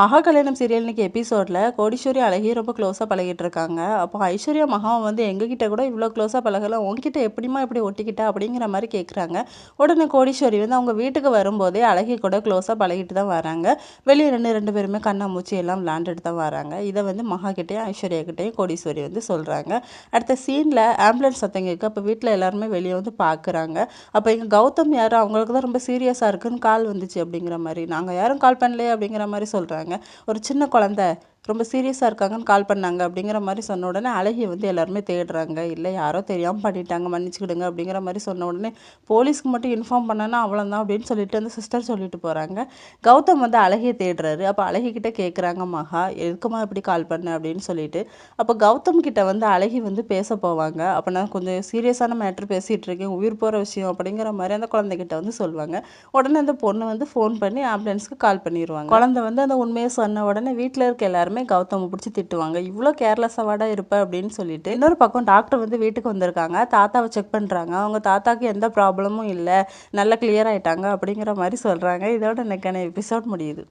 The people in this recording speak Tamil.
ஆஹா கல்யாணம் சீரியல் இன்னைக்கு எபிசோடில் கோடீஸ்வரி அழகி ரொம்ப க்ளோஸாக பழகிட்டு இருக்காங்க. அப்போ ஐஸ்வர்யா மகா வந்து எங்ககிட்ட கூட இவ்வளோ க்ளோஸாக பழகல, உங்ககிட்ட எப்படிமா இப்படி ஒட்டிக்கிட்டா அப்படிங்கிற மாதிரி கேட்குறாங்க. உடனே கோடீஸ்வரி வந்து அவங்க வீட்டுக்கு வரும்போதே அழகி கூட க்ளோஸாக பழகிட்டு தான் வராங்க. வெளியே ரெண்டு பேருமே கண்ணாமூச்சி எல்லாம் விளாண்டுட்டு தான் வராங்க. இதை வந்து மகா கிட்டேயும் ஐஸ்வர்யா கிட்டேயும் கோடீஸ்வரி வந்து சொல்கிறாங்க. அடுத்த சீனில் ஆம்புலன்ஸ் சத்தம் கேட்கு. அப்போ வீட்டில் எல்லாருமே வெளியே வந்து பார்க்குறாங்க. அப்போ இங்கே கௌதம் யார், அவங்களுக்கு தான் ரொம்ப சீரியஸாக இருக்குன்னு கால் வந்துச்சு அப்படிங்கிற மாதிரி, நாங்கள் யாரும் கால் பண்ணலையே அப்படிங்கிற மாதிரி சொல்கிறாங்க. ஒரு சின்ன குழந்தை ரொம்ப சீரியஸாக இருக்காங்கன்னு கால் பண்ணாங்க அப்படிங்கிற மாதிரி சொன்ன உடனே அழகியை வந்து எல்லாருமே தேடுறாங்க. இல்லை யாரோ தெரியாமல் பண்ணிட்டாங்க, மன்னிச்சுக்கிடுங்க அப்படிங்கிற மாதிரி சொன்ன உடனே போலீஸ்க்கு மட்டும் இன்ஃபார்ம் பண்ணனா அவ்வளோதான் அப்படின்னு சொல்லிட்டு அந்த சிஸ்டர் சொல்லிட்டு போகிறாங்க. கௌதம் வந்து அழகியை தேடுறாரு. அப்போ அழகிக்கிட்ட கேட்குறாங்க மகா, எதுக்குமா இப்படி கால் பண்ண அப்படின்னு சொல்லிட்டு. அப்போ கௌதம் கிட்ட வந்து அழகி வந்து பேச போவாங்க. அப்போ நான் கொஞ்சம் சீரியஸான மேட்ரு பேசிகிட்டு இருக்கேன், உயிர் போகிற விஷயம் அப்படிங்கிற மாதிரி அந்த குழந்தைகிட்ட வந்து சொல்லுவாங்க. உடனே அந்த பொண்ணு வந்து ஃபோன் பண்ணி ஆம்புலன்ஸ்க்கு கால் பண்ணிடுவாங்க. குழந்தை வந்து அந்த உண்மையை சொன்ன உடனே வீட்டில் இருக்க எல்லாருமே கௌதம் பிடிச்சி திட்டுவாங்க, இவ்வளோ கேர்லெஸ்ஸாவாடா இருப்ப அப்படின்னு சொல்லிட்டு. இன்னொரு பக்கம் டாக்டர் வந்து வீட்டுக்கு வந்திருக்காங்க. தாத்தாவை செக் பண்ணுறாங்க. அவங்க தாத்தாக்கு எந்த ப்ராப்ளமும் இல்லை, நல்லா கிளியர் ஆயிட்டாங்க அப்படிங்கிற மாதிரி சொல்கிறாங்க. இதோட எனக்கான எபிசோட் முடியுது.